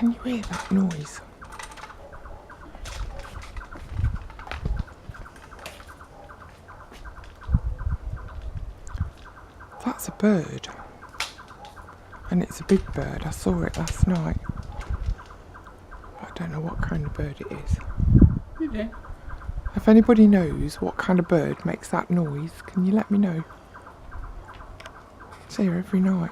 Can you hear that noise? That's a bird. And it's a big bird. I saw it last night. I don't know what kind of bird it is. Did you? If anybody knows what kind of bird makes that noise, can you let me know? It's here every night.